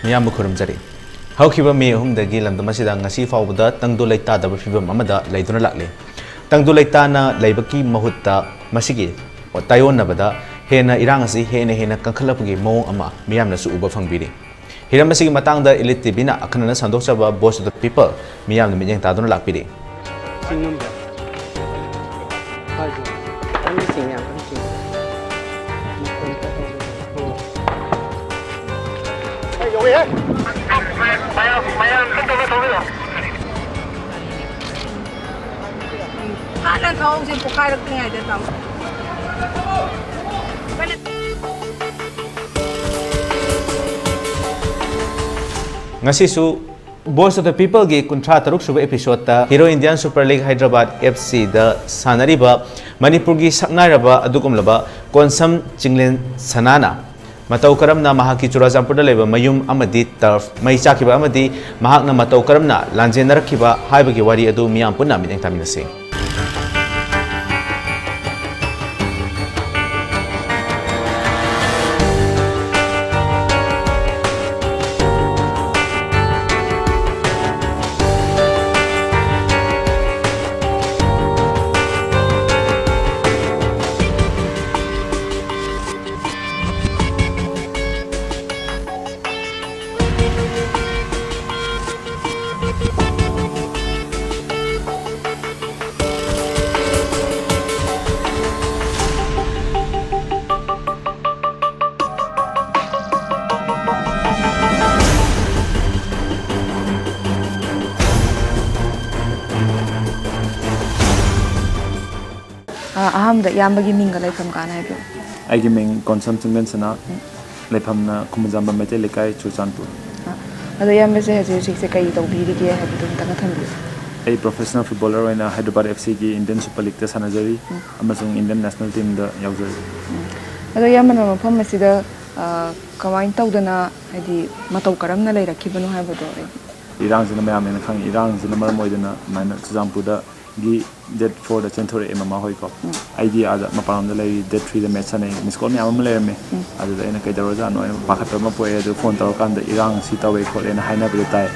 Miyam Kurum Jari. Haukiba me humdagi landamasidan ngasi fawbada tangdo laita daba fibam amada laiduna lakle. Tangdo laita na laibaki mahutta masigi tayon nabada hena irangasi hena kangkhalapgi mawong ama miyam na su uba fangbiri. Hiram masigi matangda ELITETV na akanana sandokchaba Voice of the People miyam na minyang taduna lakpiri. Ngasisu Voice of the People gi kuntra taruk suba episode ta Hero Indian Super League Hyderabad FC da sanariba Manipur gi saknairaba adukumlaba konsam chinglen sanana matau karamna mahaki churajampurda leba mayum amadi turf mai chakiba amadi mahakna matau karamna lanjenarakhiba haibagi wari adu miyam punna mineng taminase. Ahamda yambagi minga laifam kana hai byo. Aigi ming consumption men sana laifam na kumujamba mete lekai Churchandpur. Ado yambe se haje se kai tawbiri ki hai bidum tanga thambi. A professional footballer waina Hyderabad FC ki Indian Super League ta sanajari amasung Indian national team da yaujari. Ado yamana mafam masida kawain tawdana hadi matau karamna lairakibanu hai bodo. Irang jina mayam na khang irang jina maram moidana maina Churchandpur da gi date 4 da century mama hoi ko idea ada maparam da lai date 3 da match na miss call me am le me ada da ina kai da roja no pakhat ma poe da phone tar kan da irang si tawe ko ena haina bi tai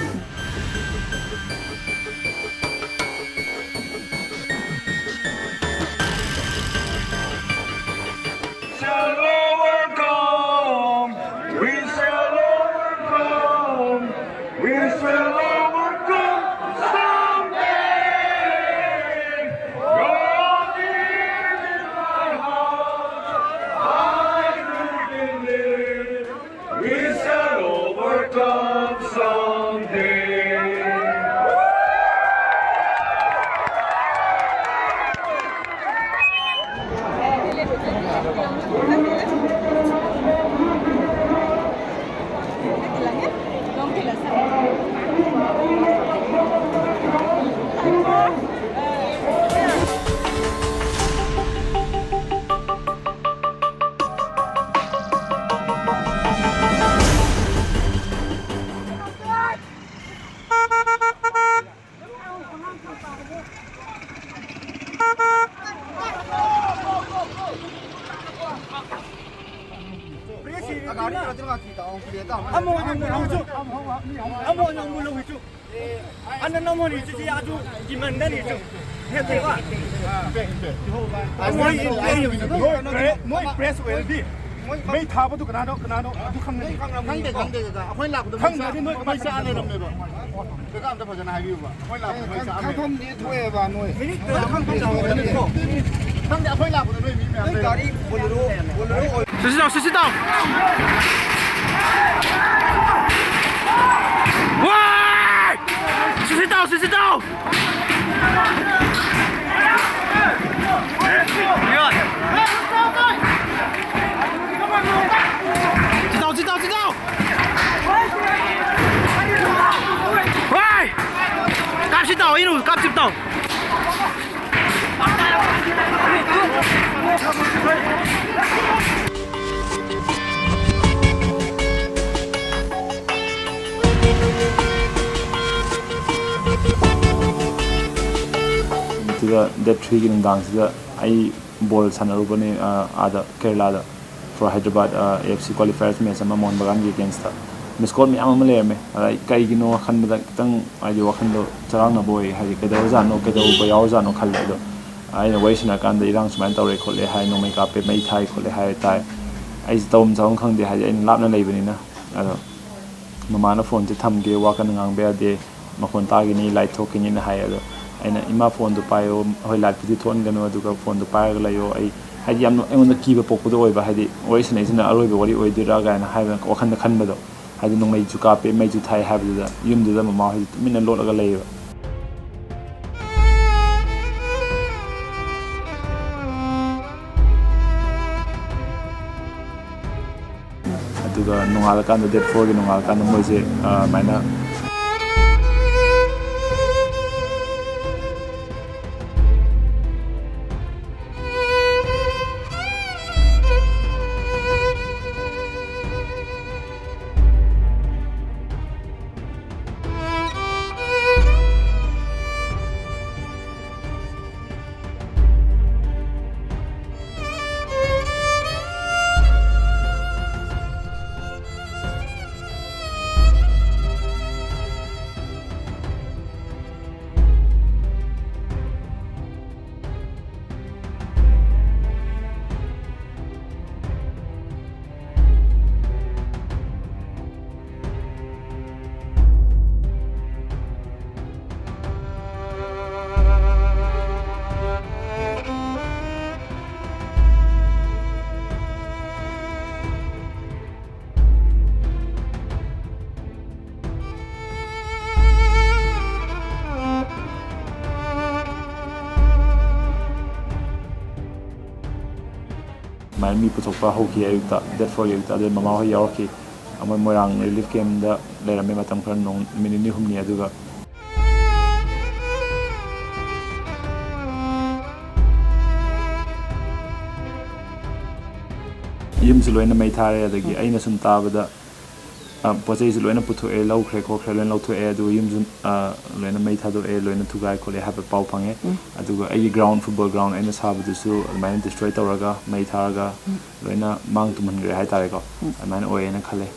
Mấy thao bắt tụi cái nào tụi không này khang để cả khơi lạc khang này nuôi mấy xa này làm này vậy cái cảm thấy phải cho này view vậy khơi lạc mấy xa này không đi thuê vào nuôi khang để khơi lạc của nuôi mình này đi bolero sit down Why sit down Sit down! Why? Cáp sit down, inu, cáp sit down. That 3 gi nungdang sida ai ball sanarubani ada Kerala da for Hyderabad AFC qualifiers match ama Mohun Bagan against missed call ꯃꯌꯥꯝ ꯑꯃ ꯂꯩꯔꯝꯃꯦ ꯑꯗ ꯀꯩꯒꯤꯅꯣ ꯈꯟꯕꯗ ꯈꯤꯇꯪ ꯍꯥꯏꯗꯤ ꯋꯥꯈꯟꯗꯣ ꯆꯔꯥꯡꯅꯕ ꯑꯣꯏ ꯍꯥꯏꯗꯤ ꯀꯩꯗꯧꯔꯖꯥꯠꯅꯣ ꯀꯩꯗꯧꯕ ꯌꯥꯎꯔꯖꯥꯠꯅꯣ ꯈꯜꯂꯦ ꯑꯗꯣ ꯑꯩꯅ ꯋꯥꯔꯤ ꯁꯥꯟꯅꯔꯀꯥꯟꯗ ꯏꯔꯥꯡ ꯁꯨꯃꯥꯏꯅ ꯇꯧꯔꯦ ꯈꯣꯠꯂꯦ ꯍꯥꯏ ꯅꯣꯡꯃꯩ ꯀꯥꯞꯄꯦ ꯃꯩ ꯊꯥꯏ ꯈꯣꯠꯂꯦ ꯍꯥꯏ ꯇꯥꯏ ꯑꯩꯁꯦ ꯇꯧꯐꯝ ꯆꯥꯐꯝ ꯈꯪꯗꯦ ꯍꯥꯏꯗꯤ ꯑꯩꯅ ꯂꯥꯞꯅ ꯂꯩꯕꯅꯤꯅ ꯑꯗꯣ ꯃꯃꯥꯅ ꯐꯣꯟꯁꯦ ꯊꯝꯒꯦ ꯋꯥ ꯀꯟꯅ ꯉꯥꯡꯕ ꯌꯥꯗꯦ ꯃꯈꯣꯟ ꯇꯥꯒꯤꯅꯤ ꯂꯥꯏꯠ ꯊꯣꯛꯈꯤꯅꯤꯅ ꯍꯥꯏ ꯑꯗꯣ ꯑꯩꯅ ꯏꯃꯥ ꯐꯣꯟꯗꯣ ꯄꯥꯏꯌꯣ ꯍꯣꯏ ꯂꯥꯏꯠꯄꯨꯗꯤ ꯊꯣꯛꯍꯟꯒꯅꯨ ꯑꯗꯨꯒ ꯐꯣꯟꯗꯣ ꯄꯥꯏꯔꯒ ꯂꯩꯌꯣ ꯑꯩ ꯍꯥꯏꯗꯤ ꯌꯥꯝꯅ ꯑꯩꯉꯣꯟꯗ ꯀꯤꯕ ꯄꯣꯛꯄꯗꯣ ꯑꯣꯏꯕ ꯍꯥꯏꯗꯤ ꯋꯥꯔꯤ ꯁꯥꯟꯅꯩꯁꯤꯅ ꯑꯔꯣꯏꯕ ꯋꯥꯔꯤ ꯑꯣꯏꯗꯣꯏꯔꯥ ꯀꯥꯏꯅ ꯍꯥꯏꯕ ꯋꯥꯈꯟꯗ ꯈꯟꯕꯗꯣ ꯍꯥꯏꯗꯤ ꯅꯣꯡꯃꯩꯁꯨ ꯀꯥꯞꯄꯦ ꯃꯩꯁꯨ ꯊꯥꯏ ꯍꯥꯏꯕꯗꯨꯗ ꯌꯨꯝꯗꯨꯗ ꯃꯃꯥ ꯍꯣꯏ ꯇꯨꯃꯤꯟꯅ ꯂꯣꯠꯂꯒ ꯂꯩꯌꯦꯕ ꯑꯗꯨꯒ ꯅꯣꯡꯉꯥꯜꯂꯀꯥꯟꯗ ꯗꯦꯠ 4ꯒꯤ ꯅꯣꯡꯉꯥꯜꯂꯀꯥꯟꯗ ꯃꯣꯏꯁꯦ ꯑꯗꯨꯃꯥꯏꯅ ꯃꯤ ꯄꯨꯊꯣꯛꯄ ꯍꯧꯈꯤ ꯑꯌꯨꯛꯇ ꯗꯦꯠ 4ꯒꯤ ꯑꯌꯨꯛꯇ ꯑꯗꯨ ꯃꯃꯥ ꯍꯣꯏ ꯌꯥꯎꯔꯛꯈꯤ ꯑꯃꯣꯏ ꯃꯣꯏꯔꯥꯡ ꯔꯤꯂꯤꯐ ꯀꯦꯝꯗ ꯂꯩꯔꯝꯃꯦ ꯃꯇꯝ ꯈꯔ ꯅꯨꯃꯤꯠ 2-3 ꯑꯗꯨꯒ ꯌꯨꯝꯁꯨ ꯂꯣꯏꯅ ꯃꯩ ꯊꯥꯔꯦ ꯑꯗꯒꯤ ꯑꯩꯅ ꯁꯨꯝ ꯇꯥꯕꯗ ꯄꯣꯠ ꯆꯩꯁꯨ ꯂꯣꯏꯅ ꯄꯨꯊꯣꯛꯑꯦ ꯂꯧꯈ꯭ꯔꯦ ꯈꯣꯠꯈ꯭ꯔꯦ ꯂꯣꯏꯅ ꯂꯧꯊꯣꯛꯑꯦ ꯑꯗꯨꯒ ꯌꯨꯝꯁꯨ ꯂꯣꯏꯅ ꯃꯩ ꯊꯥꯗꯣꯛꯑꯦ ꯂꯣꯏꯅ ꯊꯨꯒꯥꯏ ꯈꯣꯠꯂꯦ ꯍꯥꯏꯕ ꯄꯥꯎ ꯐꯪꯉꯦ ꯑꯗꯨꯒ ꯑꯩꯒꯤ ꯒ꯭ꯔꯥꯎꯟ ꯐꯨꯠꯕꯣꯜ ꯒ꯭ꯔꯥꯎꯟ ꯑꯩꯅ ꯁꯥꯕꯗꯨꯁꯨ ꯑꯗꯨꯃꯥꯏꯅ ꯗꯤꯁꯇ꯭ꯔꯣꯏ ꯇꯧꯔꯒ ꯃꯩ ꯊꯥꯔꯒ ꯂꯣꯏꯅ ꯃꯥꯡ ꯇꯨꯝꯍꯟꯈ꯭ꯔꯦ ꯍꯥꯏꯇꯥꯔꯦꯀꯣ ꯑꯗꯨꯃꯥꯏꯅ ꯑꯣꯏꯌꯦꯅ ꯈꯜꯂꯦ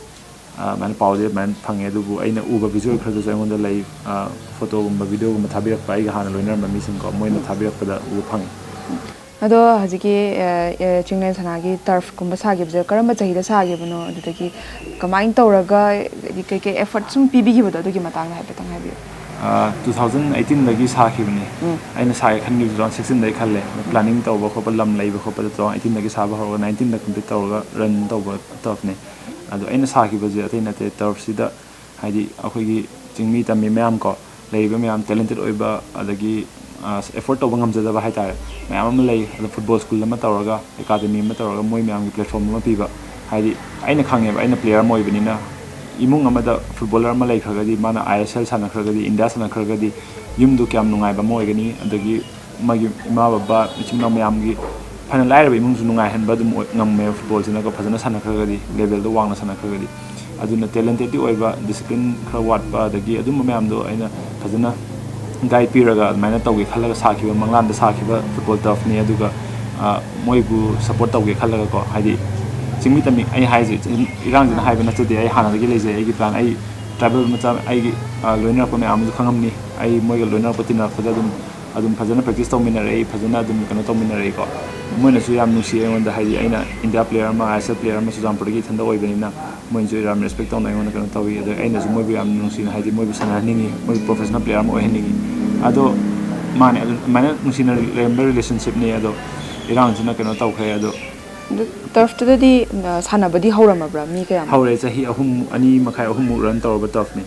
ꯑꯗꯨꯃꯥꯏꯅ ꯄꯥꯎꯁꯦ ꯑꯗꯨꯃꯥꯏꯅ ꯐꯪꯉꯦ ꯑꯗꯨꯕꯨ ꯑꯩꯅ ꯎꯕ ꯚꯤꯖꯨꯋꯦꯜ ꯈꯔꯗꯁꯨ ꯑꯩꯉꯣꯟꯗ ꯂꯩ ꯐꯣꯇꯣꯒꯨꯝꯕ ꯚꯤꯗꯤꯑꯣꯒꯨꯝꯕ ꯊꯥꯕꯤꯔꯛꯄ ꯑꯩꯒ ꯍꯥꯟꯅ ꯂꯣꯏꯅꯔꯝꯕ ꯃꯤꯁꯤꯡꯀꯣ ꯃꯣꯏꯅ ꯊꯥꯕꯤꯔꯛꯄꯗ ꯎꯕ ꯐꯪꯉꯦ ꯑꯗꯣ ꯍꯧꯖꯤꯛꯀꯤ ꯆꯤꯡꯂꯦꯟ ꯁꯅꯥꯒꯤ ꯇꯔꯐꯀꯨꯝꯕ ꯁꯥꯈꯤꯕꯁꯦ ꯀꯔꯝꯕ ꯆꯍꯤꯗ ꯁꯥꯈꯤꯕꯅꯣ ꯑꯗꯨꯗꯒꯤ ꯀꯃꯥꯏꯅ ꯇꯧꯔꯒ ꯀꯩꯀꯩ ꯑꯦꯐꯔꯠ ꯁꯨꯝ ꯄꯤꯕꯤꯈꯤꯕꯗꯣ ꯑꯗꯨꯒꯤ ꯃꯇꯥꯡꯗ ꯍꯥꯏꯐꯦꯠꯇꯪ ꯍꯥꯏꯕꯤꯌꯨ 2018ꯗꯒꯤ ꯁꯥꯈꯤꯕꯅꯤ ꯑꯩꯅ ꯁꯥꯒꯦ ꯈꯟꯈꯤꯕꯁꯨ 2016ꯗꯒꯤ ꯈꯜꯂꯦ ꯄ꯭ꯂꯥꯅꯤꯡ ꯇꯧꯕ ꯈꯣꯠꯄ ꯂꯝ ꯂꯩꯕ ꯈꯣꯠꯄꯗ 2018ꯗꯒꯤ ꯁꯥꯕ ꯍꯧꯔꯒ 19ꯗ ꯀꯝꯄ꯭ꯂꯤꯠ ꯇꯧꯔꯒ ꯔꯟ ꯇꯧꯕ ꯇꯔꯐꯅꯦ ꯑꯗꯣ ꯑꯩꯅ ꯁꯥꯈꯤꯕꯁꯦ ꯑꯇꯩ ꯅꯠꯇꯦ ꯇꯔꯐꯁꯤꯗ ꯍꯥꯏꯗꯤ ꯑꯩꯈꯣꯏꯒꯤ ꯆꯤꯡꯃꯤ ꯇꯝꯃꯤ ꯃꯌꯥꯝ ꯀꯣ ꯂꯩꯔꯤꯕ ꯃꯌꯥꯝ ꯇꯦꯂꯦꯟꯇꯦꯠ ꯑꯣꯏꯕ ꯑꯗꯒꯤ ꯑꯦꯐꯣꯔꯠ ꯇꯧꯕ ꯉꯝꯖꯗꯕ ꯍꯥꯏꯇꯥꯔꯦ ꯃꯌꯥꯝ ꯑꯃ ꯂꯩ ꯑꯗꯣ ꯐꯨꯠꯕꯣꯜ ꯁ꯭ꯀꯨꯜ ꯑꯃ ꯇꯧꯔꯒ ꯑꯦꯀꯥꯗꯃꯤ ꯑꯃ ꯇꯧꯔꯒ ꯃꯣꯏ ꯃꯌꯥꯝꯒꯤ ꯄ꯭ꯂꯦꯠꯐꯣꯝ ꯑꯃ ꯄꯤꯕ ꯍꯥꯏꯗꯤ ꯑꯩꯅ ꯈꯪꯉꯦꯕ ꯑꯩꯅ ꯄ꯭ꯂꯦꯌꯔ ꯑꯃ ꯑꯣꯏꯕꯅꯤꯅ ꯏꯃꯨꯡ ꯑꯃꯗ ꯐꯨꯠꯕꯣꯂꯔ ꯑꯃ ꯂꯩꯈ꯭ꯔꯒꯗꯤ ꯃꯥꯅ ISL ꯁꯥꯟꯅꯈ꯭ꯔꯒꯗꯤ ꯏꯟꯗꯤꯌꯥ ꯁꯥꯟꯅꯈ꯭ꯔꯒꯗꯤ ꯌꯨꯝꯗꯨ ꯀꯌꯥꯝ ꯅꯨꯡꯉꯥꯏꯕ ꯑꯃ ꯑꯣꯏꯒꯅꯤ ꯑꯗꯒꯤ ꯃꯥꯒꯤ ꯏꯃꯥ ꯕꯕꯥ ꯃꯆꯤꯟ ꯃꯅꯥꯎ ꯃꯌꯥꯝꯒꯤ ꯐꯅ ꯂꯥꯏꯔꯕ ꯏꯃꯨꯡꯁꯨ ꯅꯨꯡꯉꯥꯏꯍꯟꯕ ꯑꯗꯨꯝ ꯉꯝꯃꯦꯕ ꯐꯨꯠꯕꯣꯜꯁꯤꯅꯀꯣ ꯐꯖꯅ ꯁꯥꯟꯅꯈ꯭ꯔꯒꯗꯤ ꯂꯦꯚꯦꯜꯗꯣ ꯋꯥꯡꯅ ꯁꯥꯟꯅꯈ꯭ꯔꯒꯗꯤ ꯑꯗꯨꯅ ꯇꯦꯂꯦꯟꯇꯦꯠꯇꯤ ꯑꯣꯏꯕ ꯗꯤꯁꯤꯄ꯭ꯂꯤꯟ ꯈꯔ ꯋꯥꯠꯄ ꯑꯗꯒꯤ ꯑꯗꯨꯝꯕ ꯃꯌꯥꯝꯗꯣ ꯑꯩꯅ ꯐꯖꯅ ꯒꯥꯏꯗ ꯄꯤꯔꯒ ꯑꯗꯨꯃꯥꯏꯅ ꯇꯧꯒꯦ ꯈꯜꯂꯒ ꯁꯥꯈꯤꯕ ꯃꯪꯂꯥꯟꯗ ꯁꯥꯈꯤꯕ ꯐꯨꯠꯕꯣꯜ ꯇꯔꯐꯅꯤ ꯑꯗꯨꯒ ꯃꯣꯏꯕꯨ ꯁꯞꯄꯣꯔꯠ ꯇꯧꯒꯦ ꯈꯜꯂꯒꯀꯣ ꯍꯥꯏꯗꯤ ꯆꯤꯡꯃꯤ ꯇꯝꯃꯤ ꯑꯩ ꯍꯥꯏꯁꯦ ꯏꯔꯥꯡꯁꯤꯅ ꯍꯥꯏꯕ ꯅꯠꯆꯗꯦ ꯑꯩ ꯍꯥꯟꯅꯗꯒꯤ ꯂꯩꯖꯩ ꯑꯩꯒꯤ ꯄ꯭ꯂꯥꯟ ꯑꯩ ꯇ꯭ꯔꯥꯏꯕꯦꯜ ꯃꯆꯥ ꯑꯩꯒꯤ ꯂꯣꯏꯅꯔꯛꯄ ꯃꯌꯥꯝ ꯑꯃꯁꯨ ꯈꯪꯉꯝꯅꯤ ꯑꯩ ꯃꯣꯏꯒ ꯂꯣꯏꯅꯔꯛꯄ ꯇꯤꯟꯅꯔꯛꯄꯗ ꯑꯗꯨꯝ ꯐꯖꯅ ꯄ꯭ꯔꯦꯛꯇꯤꯁ ꯇꯧꯃꯤꯟꯅꯔꯛꯏ ꯐꯖꯅ ꯑꯗꯨꯝ ꯀꯩꯅꯣ ꯇꯧꯃꯤꯟꯅꯔꯛꯏꯀꯣ ꯃꯣꯏꯅꯁꯨ ꯌꯥꯝ ꯅꯨꯡꯁꯤ ꯑꯩꯉꯣꯟꯗ ꯍꯥꯏꯗꯤ ꯑꯩꯅ ꯏꯟꯗꯤꯌా ꯄ꯭ꯂꯦꯌꯔ ꯑꯃ ISL ꯄ꯭ꯂꯦꯌꯔ ꯑꯃ ꯆꯨꯔꯆꯥꯟꯄꯨꯔꯗꯒꯤ ꯏꯊꯟꯗ ꯑꯣꯏꯕꯅꯤ나 ꯃꯣꯏꯅꯁꯨ ꯌꯥꯝ ꯔꯦꯁꯄꯦꯛ ꯇꯧꯅ ꯑꯩꯉꯣꯟꯗ ꯀꯩꯅꯣ ꯇꯧꯏ ꯑꯗꯣ ꯑꯩꯅꯁꯨ ꯃꯣꯏꯕꯨ ꯌꯥꯝ ꯅꯨꯡꯁꯤꯅ ꯍꯥꯏꯗꯤ ꯃꯣꯏꯕꯨ ꯁꯥꯟꯅꯍꯟꯅꯤꯡꯉꯤ ꯃꯣꯏꯕꯨ ꯄ꯭ꯔꯣꯐꯦꯁꯅꯦꯜ ꯄ꯭ꯂꯦꯌꯔ ꯑꯃ ꯑꯣꯏꯍꯟꯅꯤꯡꯉꯤ ꯑꯗꯣ ꯃꯥꯅꯦ ꯑꯗꯨꯃꯥꯏꯅ ꯅꯨꯡꯁꯤꯅ ꯂꯩꯔꯝꯕ ꯔꯤꯂꯦꯁꯟꯁꯤꯞꯅꯤ ꯑꯗꯣ ꯏꯔꯥꯡꯁꯤꯅ ꯀꯩꯅꯣ ꯇꯧꯈ꯭ꯔꯦ ꯑꯗꯣ ꯇꯔꯐꯇꯨꯗꯗꯤ ꯁꯥꯟꯅꯕꯗꯤ ꯍꯧꯔꯝꯃꯕ꯭ꯔꯥ ꯃꯤ ꯀꯌꯥꯝ ꯍꯧꯔꯦ ꯆꯍꯤ 2.5-3 ꯔꯟ ꯇꯧꯔꯕ ꯇꯔꯐꯅꯤ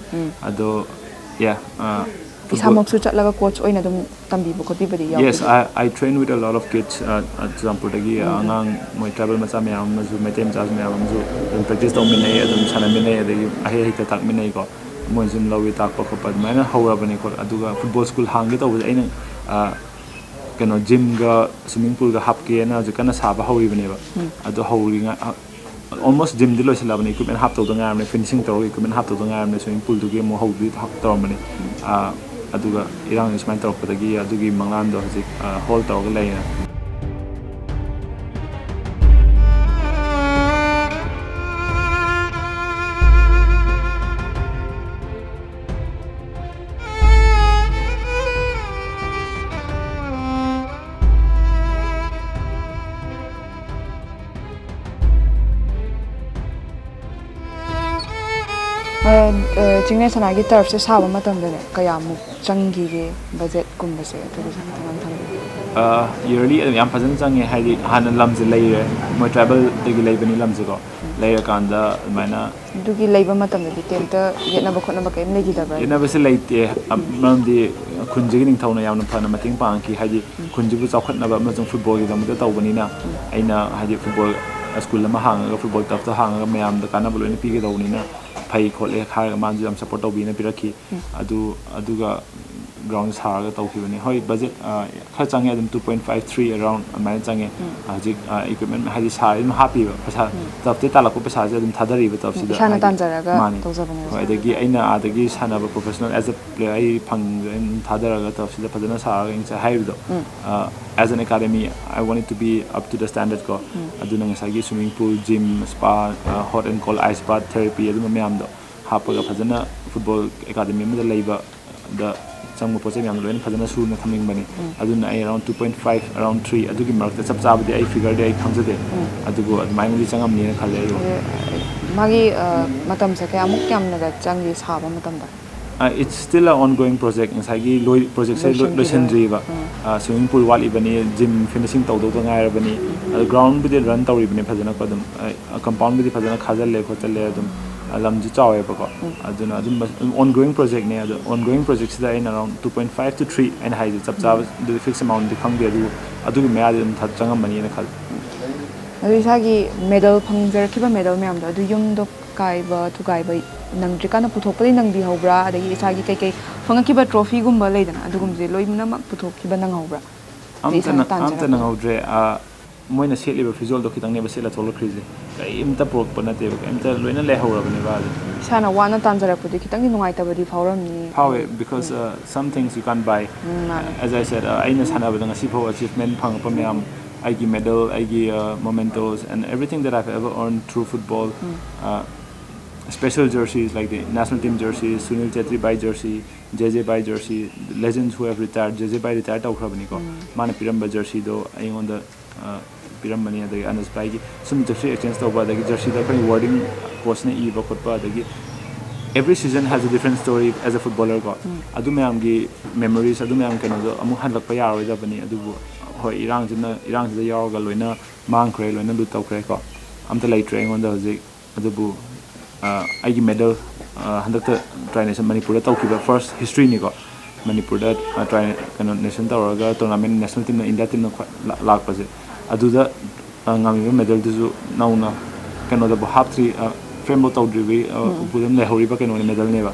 ꯑꯗꯣ ꯌꯥ ꯏꯁꯥꯃꯛꯁꯨ ꯆꯠꯂꯒ ꯀꯣꯆ ꯑꯣꯏꯅ ꯑꯗꯨꯝ ꯇꯝꯕꯤꯕ ꯈꯣꯠꯄꯤꯕꯗꯤ Yes, ꯌꯥꯎꯈꯤꯕ꯭ꯔꯥ I train with a lot of kids Churanpurdagi angang moi tribal macha myam amasu maitai macha myam amasu adum practice tawminai adum sanaminai adagi ahe hita takminai ko moi zum lawi takpa khopa admaina hawrabani ko aduga football school hangge tawbase aina kano gym ga swimming pool ga hapke na jukana saba hawribane ba adu hawri almost gym di loisalabani equipment hap tawda ngamne finishing tawra equipment hap tawda ngamne swimming pool dugi mo hawdi tawramani aduga irang ismain tawrpadagi adugi manglando hojik hol tawga leina Chinglen Sanagi turf se saba matamdane kayamuk changige budget kumbase adugi nang thang yearly yam phajana change haidi hana lamje leire mo travel degi leibani lamje ko leira kanda maina dugi leiba matamde di kenta yena ba khona ba kaim legi da ba yena base leite amramdi khunjigi ning thawna yamna phana mating pangki haidi khunjibu chawkhatna ba amajung football gi damda tawbani na aina haidi football school lama hanga football taf ta hanga mayam da kana boloina pige dawni na phai khole khar manju am support tawbi na piraki aduga ground sarga tawkhibani hoi budget kha change adum 2.53 around amai change hajik equipment haji sari ma happy pasa tapte talako pasa je adum thadari ba tapsi da shana tanjaraga tawjabane hoi adagi aina adagi sana ba professional as a player ai phang thadaraga tapsi da phadana saraga ingsa haido as an academy I want it to be up to the standard ko aduna ngasagi swimming pool gym spa hot and cold ice bath therapy adum mayam do hapaga phadana football academy ma da leiba the some project yam loin phadana su na thaming bani aduna ai around 2.5 around 3 adugi mark ta chap chabdi ai figure de ai khamjade adugo admai mi changam ni na khale yo magi matam sa kaya amuk kyam naga changi saba matam da it's still an ongoing project insagi loi project sai lotion driva swimming pool wali bani gym finishing taw do ngai bani ground bi run taw bani phadana ko dum compound bi phadana khajal le ko chale dum lamji chawe ba ko aduna adum ongoing project ne adu ongoing project sida in around 2.5 to 3 and high chap chap the fixed amount di khang de adu me adum that changam mani na khal adu isagi medal phangjar kiba medal myam da adu yum do kai ba tu kai ba nang jikana puthok pali nang di hobra adagi isagi kai kai phanga kiba trophy gumba leidana adugum je loimna mak puthok kiba nang hobra amta nang hodre moina setliba physical do kitang ne ba sela tholo khrize kai imta prok pana te imta loina le hawra bani ba sana wana tanjara pudi kitang ni nungai tabadi phauram ni how because some things you can't buy as I said aina sana ba ngasi pho achievement phang pa myam aigi medal aigi mementos and everything that I've ever earned through football special jerseys like the national team jerseys, Sunil Chetri by jersey, JJ by jersey, legends who have retired, JJ by retired out of Nico, Mana Piramba jersey though, I on the Pirambani the Anas by some jersey exchange over the jersey the wording was na Eva Kotpa the every season has a different story as a footballer got. Adumayamgi memories, Adumayam Canada, Amuhan Paya or Dabani, Adu, Iran the Yarga Luina, Mankre, Luina Lutau Kreko. I'm the late train on the Adabu. I medal handakta try nation Manipur tawkiba first history ni ko Manipur da try kano nation tawraga tournament national team India team lak pase aduda ngami medal du nauna kano da half 3 frame bo tawdri budem le hori ba kano medal ne ba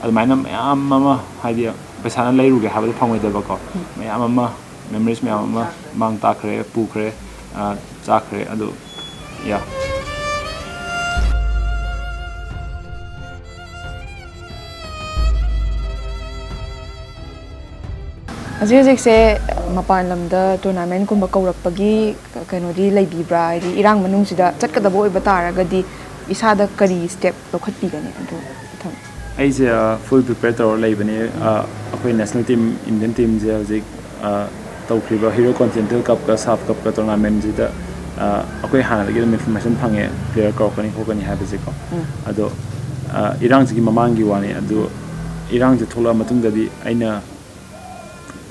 almaina amma hadia pesana leiru ge habada phangoi da ba ko amma memories amma mang ta khre pu khre cha khre adu yeah Azik se mapan lamda tournament kumba kaurakpagi kanodi leibibra di irang manung sida chatkadabo oiba taragadi isada kari step lokhatpigani adu tham aise full prepare tor leibani akoi national team Indian team je azik tawkriba hero continental cup ka saf cup ka tournament jida akoi hana lagi information phange player ko kani ko kani habe je ko ado irang ji mamangi wani ado irang je thola matung dadi aina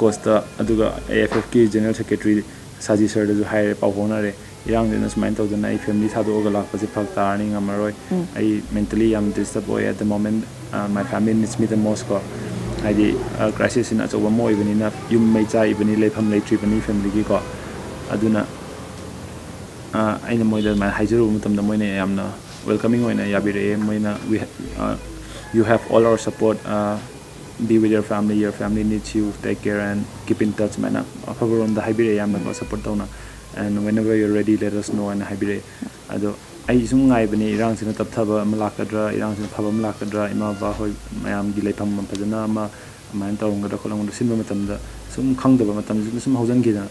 Costa aduga AFF ki general secretary Saji sir da hire pa hona re yang den smain to den ai family thado ga lak pasi phak tarni ngamaroi I mentally am disturbed boy at the moment my family needs me the most ko I di crisis in achoba mo ibani na yum mai cha ibani lepham leitri bani family ki ko aduna aina moi da man haijeru mutam da moine yamna welcoming oina yabire moina we you have all our support be with your family needs you, take care and keep in touch man cover on the hybrid yam na support dona and whenever you're ready let us know and hybrid ado ai sung ngai bani irang sina tap thaba malakadra irang sina phaba malakadra ima ba hoi mayam gi lepham phajana ma man tawng da kholong da sinba matam da sum khangdaba matam ju sum haujan gi da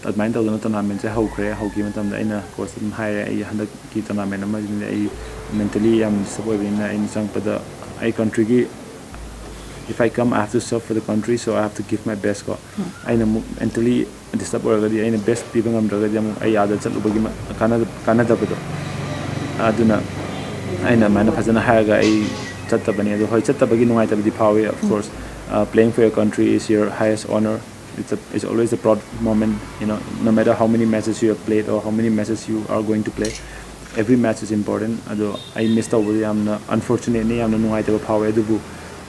admain tawdana tournament se haukhre hauki matam da aina course dim haire ai handak ki tournament ma ai mentally am support bina in sang pada ai country gi if I come I have to serve for the country so I have to give my best ko aina mentally disturb oragadi aina best people ngam ragadi am ai yada chalubagi kana da bado aduna aina mana phajana haga ai chattabani ado hoi chattabagi nungai tabdi of course playing for your country is your highest honor. It's always a proud moment, you know, no matter how many matches you have played or how many matches you are going to play, every match is important. Ado I missed out with unfortunately I'm nungai tabdi phawe adubu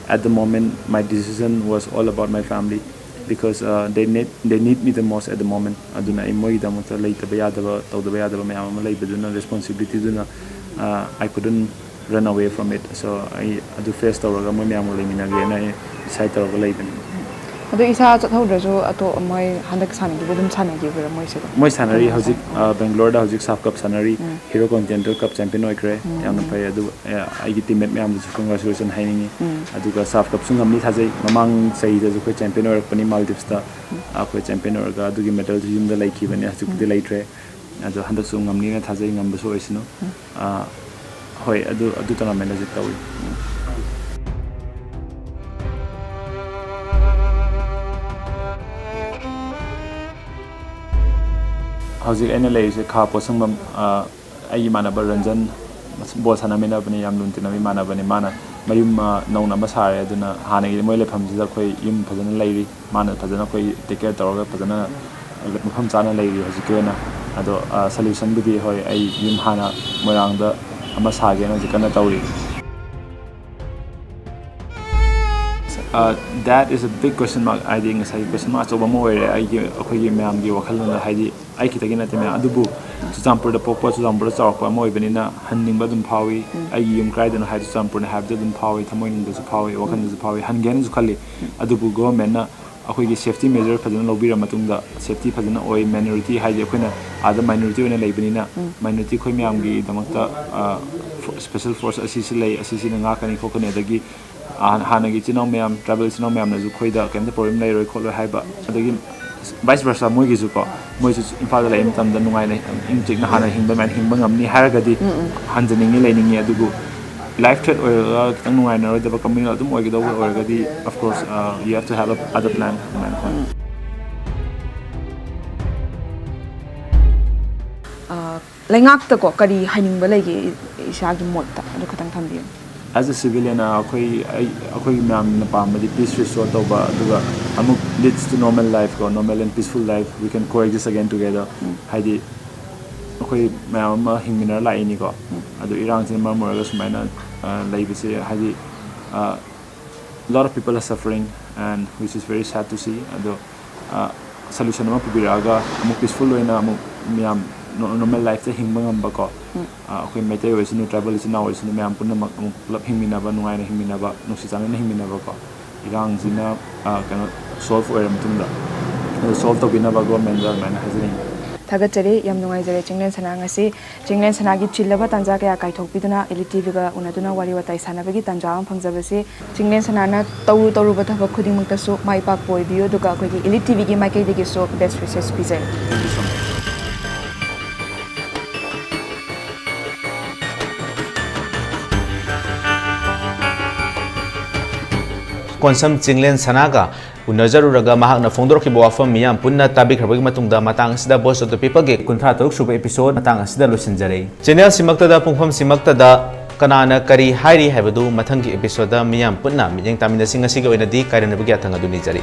at the moment my decision was all about my family because they need me the most at the moment. Aduna I moi da mota leitaba yadaba tawdaba yadaba mayam ama leibaduna responsibility duna I couldn't run away from it, so I adu face tawraga moi mayam leiminage na decide tawraga leibani. ꯑꯗꯣ ꯏꯁꯥ ꯆꯠꯍꯧꯗ꯭ꯔꯁꯨ ꯑꯇꯣꯞ ꯃꯣꯏ ꯍꯟꯗꯛ ꯁꯥꯟꯅꯈꯤꯕ ꯑꯗꯨꯝ ꯁꯥꯟꯅꯈꯤꯕ꯭ꯔꯥ ꯃꯣꯏꯁꯤꯗ? ꯃꯣꯏ ꯁꯥꯟꯅꯔꯤ ꯍꯧꯖꯤꯛ ꯕꯦꯡꯒ꯭ꯂꯣꯔꯗ ꯍꯧꯖꯤꯛ ꯁꯥꯐ ꯀꯞ ꯁꯥꯟꯅꯔꯤ, ꯍꯤꯔꯣ ꯀꯣꯟꯇꯤꯅꯦꯟꯇꯦꯜ ꯀꯞ ꯆꯦꯝꯄꯤꯌꯟ ꯑꯣꯏꯈ꯭ꯔꯦ, ꯌꯥꯝꯅ ꯐꯩ. ꯑꯗꯨ ꯑꯩꯒꯤ ꯇꯤꯝꯃꯦꯠ ꯃꯌꯥꯝꯗꯁꯨ ꯀꯪꯒ꯭ꯔꯦꯆꯨꯂꯦꯁꯟ ꯍꯥꯏꯅꯤꯡꯉꯤ. ꯑꯗꯨꯒ ꯁꯥꯐ ꯀꯞꯁꯨ ꯉꯝꯅꯤ ꯊꯥꯖꯩ. ꯃꯃꯥꯡ ꯆꯍꯤꯗꯁꯨ ꯑꯩꯈꯣꯏ ꯆꯦꯝꯄꯤꯌꯟ ꯑꯣꯏꯔꯛꯄꯅꯤ ꯃꯥꯜꯗꯤꯞꯁꯇ. ꯑꯩꯈꯣꯏ ꯆꯦꯝꯄꯤꯌꯟ ꯑꯣꯏꯔꯒ ꯑꯗꯨꯒꯤ ꯃꯦꯗꯜꯁꯨ ꯌꯨꯝꯗ ꯂꯩꯈꯤꯕꯅꯤ, ꯍꯧꯖꯤꯛꯄꯨꯗꯤ ꯂꯩꯇ꯭ꯔꯦ. ꯑꯗꯣ ꯍꯟꯗꯛꯁꯨ ꯉꯝꯅꯤꯅ ꯊꯥꯖꯩ, ꯉꯝꯕꯁꯨ ꯑꯣꯏꯁꯅꯨ. ꯍꯣꯏ ꯑꯗꯨ ꯇꯣꯔꯅꯥꯃꯦꯟ ꯍꯧꯖꯤꯛ ꯇꯧꯏ. ꯍꯧꯖꯤꯛ ꯑꯩꯅ ꯂꯩꯔꯤꯁꯦ ꯈꯥ ꯄꯣꯠꯁꯪꯕꯝ ꯑꯩꯒꯤ ꯏꯃꯥꯟꯅꯕ ꯔꯟꯖꯟ ꯕꯣꯜ ꯁꯥꯟꯅꯃꯤꯟꯅꯕꯅꯤ, ꯌꯥꯝ ꯂꯨꯅ ꯇꯤꯟꯅꯕ ꯏꯃꯥꯟꯅꯕꯅꯤ. ꯃꯥꯅ ꯃꯌꯨꯝ ꯅꯧꯅ ꯑꯃ ꯁꯥꯔꯦ, ꯑꯗꯨꯅ ꯍꯥꯟꯅꯒꯤ ꯃꯣꯏ ꯂꯩꯐꯝꯁꯤꯗ ꯑꯩꯈꯣꯏ ꯌꯨꯝ ꯐꯖꯅ ꯂꯩꯔꯤ. ꯃꯥꯅ ꯐꯖꯅ ꯑꯩꯈꯣꯏ ꯇꯦꯛ ꯀꯦꯌꯔ ꯇꯧꯔꯒ ꯐꯖꯅ ꯃꯐꯝ ꯆꯥꯅ ꯂꯩꯔꯤ ꯍꯧꯖꯤꯛꯀꯤ ꯑꯣꯏꯅ. ꯑꯗꯣ ꯁꯣꯂꯨꯁꯟꯕꯨꯗꯤ ꯍꯣꯏ ꯑꯩ ꯌꯨꯝ ꯍꯥꯟꯅ ꯃꯣꯏꯔꯥꯡꯗ ꯑꯃ ꯁꯥꯒꯦꯅ ꯍꯧꯖꯤꯛ ꯀꯟꯅ ꯇꯧꯔꯤ. That is a big question mark. ꯍꯥꯏꯗꯤ ꯉꯁꯥꯏꯒꯤ question mark ꯑꯆꯧꯕ ꯑꯃ ꯑꯣꯏꯔꯦ ꯑꯩꯈꯣꯏꯒꯤ ꯃꯌꯥꯝꯒꯤ ꯋꯥꯈꯜꯂꯣꯟꯗ. ꯍꯥꯏꯗꯤ ꯑꯩ ꯈꯤꯇꯒꯤ ꯅꯠꯇꯦ ꯃꯌꯥꯝ, ꯑꯗꯨꯕꯨ ꯆꯨꯔꯆꯥꯟꯄꯨꯔꯗ ꯄꯣꯛꯄ ꯆꯨꯔꯆꯥꯟꯄꯨꯔꯗ ꯆꯥꯎꯔꯛꯄ ꯑꯃ ꯑꯣꯏꯕꯅꯤꯅ ꯍꯟꯅꯤꯡꯕ ꯑꯗꯨꯝ ꯐꯥꯎꯏ. ꯑꯩꯒꯤ ꯌꯨꯝ ꯀꯥꯏꯗꯅꯣ ꯍꯥꯏꯕꯗꯨ ꯆꯨꯔꯆꯥꯟꯄꯨꯔꯅꯤ ꯍꯥꯏꯕꯗꯨ ꯑꯗꯨꯝ ꯐꯥꯎꯏ, ꯊꯃꯣꯏꯅꯨꯡꯗꯁꯨ ꯐꯥꯎꯏ, ꯋꯥꯈꯜꯗꯁꯨ ꯐꯥꯎꯏ, ꯍꯟꯒꯦꯅꯁꯨ ꯈꯜꯂꯤ. ꯑꯗꯨꯕꯨ ꯒꯣꯚꯔꯟꯃꯦꯟꯠꯅ ꯑꯩꯈꯣꯏꯒꯤ ꯁꯦꯐꯇꯤ ꯃꯦꯖꯔ ꯐꯖꯅ ꯂꯧꯕꯤꯔ ꯃꯇꯨꯡꯗ ꯁꯦꯐꯇꯤ ꯐꯖꯅ ꯑꯣꯏ. ꯃꯥꯏꯅꯣꯔꯤꯇꯤ ꯍꯥꯏꯗꯤ ꯑꯩꯈꯣꯏꯅ ꯑꯥꯗ ꯃꯥꯏꯅꯣꯔꯤꯇꯤ ꯑꯣꯏꯅ ꯂꯩꯕꯅꯤ나 ꯃꯥꯏꯅꯣꯔꯤꯇꯤ ꯑꯩꯈꯣꯏ ꯃꯌꯥꯝꯒꯤꯗꯃꯛꯇ ꯁ꯭ꯄꯦꯁꯦꯜ ꯐꯣꯔꯁ ꯑꯁꯤꯁꯤ ꯂꯩ, ꯑꯁꯤꯁꯤꯅ ꯉꯥꯛꯀꯅꯤ ꯈꯣꯠꯀꯅꯤ. ꯑꯗꯒꯤ ꯍꯥꯟꯅꯒꯤ ꯏꯆꯤꯜ ꯏꯅꯥꯎ ꯃꯌꯥꯝ ꯇ꯭ꯔꯥꯏꯕꯦꯜ ꯏꯆꯤꯜ ꯏꯅꯥꯎ ꯃꯌꯥꯝꯅꯁꯨ ꯑꯩꯈꯣꯏꯗ ꯀꯩꯝꯇ ꯄ꯭ꯔꯣꯕ꯭ꯂꯦꯝ ꯂꯩꯔꯣꯏ ꯈꯣꯠꯂꯣꯏ ꯍꯥꯏꯕ. ꯑꯗꯒꯤ ꯚꯥꯏꯁ ꯚꯔꯁꯥ ꯃꯣꯏꯒꯤꯁꯨ ꯃꯣꯏꯁꯨ ꯏꯝꯐꯥꯜꯗ ꯂꯩꯕ ꯃꯇꯝꯗ ꯅꯨꯡꯉꯥꯏꯅ ꯏꯪ ꯆꯤꯛꯅ ꯍꯥꯟꯅ ꯍꯤꯡꯕ ꯉꯝꯅꯤ ꯍꯥꯏꯔꯒꯗꯤ ꯍꯟꯖꯅꯤꯡꯉꯤ ꯂꯩꯅꯤꯡꯉꯤ. ꯑꯗꯨꯕꯨ ꯂꯥꯏꯐ ꯊ꯭ꯔꯦꯠ ꯑꯣꯏꯔꯒ ꯈꯤꯇꯪ ꯅꯨꯡꯉꯥꯏꯅꯔꯣꯏꯗꯕ ꯀꯝꯃ꯭ꯌꯨꯅꯦꯜ ꯑꯗꯨꯝ ꯑꯣꯏꯒꯗꯧꯕ ꯑꯣꯏꯔꯒꯗꯤ of course you have to have other plan. ꯂꯩꯉꯥꯛꯇꯀꯣ ꯀꯔꯤ ꯍꯥꯏꯅꯤꯡꯕ ꯂꯩꯒꯦ ꯏꯁꯥꯒꯤ ꯃꯣꯠꯇ ꯑꯗꯨ ꯈꯤꯇꯪ ꯊꯝꯕꯤꯌꯨ. As a civilian, ꯑꯩꯈꯣꯏꯒꯤ ꯃꯌꯥꯝꯅ ꯄꯥꯝꯕꯗꯤ peace restore ꯇꯧꯕ, ꯑꯗꯨꯒ ꯑꯃꯨꯛ leads to normal life, normal and peaceful life. We can coexist again together. ꯍꯥꯏꯗꯤ ꯑꯩꯈꯣꯏ ꯃꯌꯥꯝ ꯑꯃ ꯍꯤꯡꯃꯤꯟꯅꯔ ꯂꯥꯛꯏꯅꯤꯀꯣ. ꯑꯗꯨ ꯏꯔꯥꯡꯁꯤꯅ ꯃꯔꯝ ꯑꯣꯏꯔꯒ ꯁꯨꯃꯥꯏꯅ ꯂꯩꯕꯁꯦ ꯍꯥꯏꯗꯤ lot of people are suffering and which is very sad to see. ꯑꯗꯣ solution ꯑꯃ ꯄꯨꯕꯤꯔꯛꯑꯒ ꯑꯃꯨꯛ peaceful ꯑꯣꯏꯅ ꯑꯃꯨꯛ ꯃꯌꯥꯝ normal life ꯍꯤꯡꯕ ꯉꯝꯕꯀꯣ. ꯑꯩꯈꯣꯏ ꯃꯩꯇꯩ ꯑꯣꯏꯁꯅꯨ, ꯇ꯭ꯔꯥꯏꯕꯦꯜ ꯏꯆꯤꯟ ꯏꯅꯥꯎ ꯑꯣꯏꯁꯅꯨ, ꯃꯌꯥꯝ ꯄꯨꯝꯅꯃꯛ ꯑꯃꯨꯛ ꯄꯨꯂꯞ ꯍꯤꯡꯃꯤꯟꯅꯕ, ꯅꯨꯡꯉꯥꯏꯅ ꯍꯤꯡꯃꯤꯟꯅꯕ, ꯅꯨꯡꯁꯤ ꯆꯥꯟꯅꯅ ꯍꯤꯡꯃꯤꯟꯅꯕꯀꯣ. ꯏꯔꯥꯡꯁꯤꯅ ꯀꯩꯅꯣ ꯁꯣꯜꯚ ꯑꯣꯏꯔ ꯃꯇꯨꯡꯗ ꯁꯣꯜꯚ ꯇꯧꯕꯤꯅꯕ ꯒꯣꯔꯃꯦꯟꯗ ꯑꯗꯨꯃꯥꯏꯅ ꯍꯥꯏꯖꯅꯤꯡꯉꯤ. ꯊꯥꯒꯠꯆꯔꯤ, ꯌꯥꯝ ꯅꯨꯡꯉꯥꯏꯖꯔꯦ ꯆꯤꯡꯂꯦꯟ ꯁꯅꯥ ꯉꯁꯤ ꯆꯤꯡꯂꯦꯟ ꯁꯅꯥꯒꯤ ꯆꯤꯜꯂꯕ ꯇꯥꯟꯖꯥ ꯀꯌꯥ ꯀꯥꯏꯊꯣꯛꯄꯤꯗꯨꯅ ELITETVꯒ ꯎꯅꯗꯨꯅ ꯋꯥꯔꯤ ꯋꯥꯇꯥꯏ ꯁꯥꯟꯅꯕꯒꯤ ꯇꯥꯟꯖꯥ ꯑꯃ ꯐꯪꯖꯕꯁꯤ ꯆꯤꯡꯂꯦꯟ ꯁꯅꯥꯅ ꯇꯧꯔꯨꯕ ꯊꯕꯛ ꯈꯨꯗꯤꯡꯃꯛꯇꯁꯨ ꯃꯥꯏ ꯄꯥꯛꯄ ꯑꯣꯏꯕꯤꯌꯨ. ꯑꯗꯨꯒ ꯑꯩꯈꯣꯏꯒꯤ ELITETVꯒꯤ ꯃꯥꯏꯀꯩꯗꯒꯤꯁꯨ ꯕꯦꯁ ꯋꯤꯁꯦꯁ ꯄꯤꯖꯔꯤ. Thank you so much. ꯀꯣꯟꯁꯝ ꯆꯤꯡꯂꯦꯟ ꯁꯅꯥꯒ ꯎꯅꯖꯔꯨꯔꯒ ꯃꯍꯥꯛꯅ ꯐꯣꯡꯗꯣꯔꯛꯈꯤꯕ ꯋꯥꯐꯝ ꯃꯤꯌꯥꯝ ꯄꯨꯟꯅ ꯇꯥꯕꯤꯈ꯭ꯔꯕꯒꯤ ꯃꯇꯨꯡꯗ ꯃꯇꯥꯡ ꯑꯁꯤꯗ ꯚꯣꯏꯁ ꯑꯣꯐ ꯗ ꯄꯤꯄꯜꯒꯤ 63 ꯁꯨꯕ ꯑꯦꯄꯤꯁꯣꯗ ꯃꯇꯥꯡ ꯑꯁꯤꯗ ꯂꯣꯏꯁꯤꯟꯖꯔꯦ. ꯆꯦꯅꯦꯜꯁꯤꯃꯛꯇꯗ ꯄꯨꯡꯐꯝꯁꯤꯃꯛꯇꯗ ꯀꯅꯥꯅ ꯀꯔꯤ ꯍꯥꯏꯔꯤ ꯍꯥꯏꯕꯗꯨ ꯃꯊꯪꯒꯤ ꯑꯦꯄꯤꯁꯣꯗ ꯃꯤꯌꯥꯝ ꯄꯨꯟꯅ ꯃꯤꯠꯌꯦꯡ ꯇꯥꯃꯤꯟꯅꯁꯤ. ꯉꯁꯤꯒꯤ ꯑꯣꯏꯅꯗꯤ ꯀꯥꯏꯔꯅꯕꯒꯤ ꯌꯥꯊꯪ ꯑꯗꯨ ꯅꯤꯖꯔꯤ.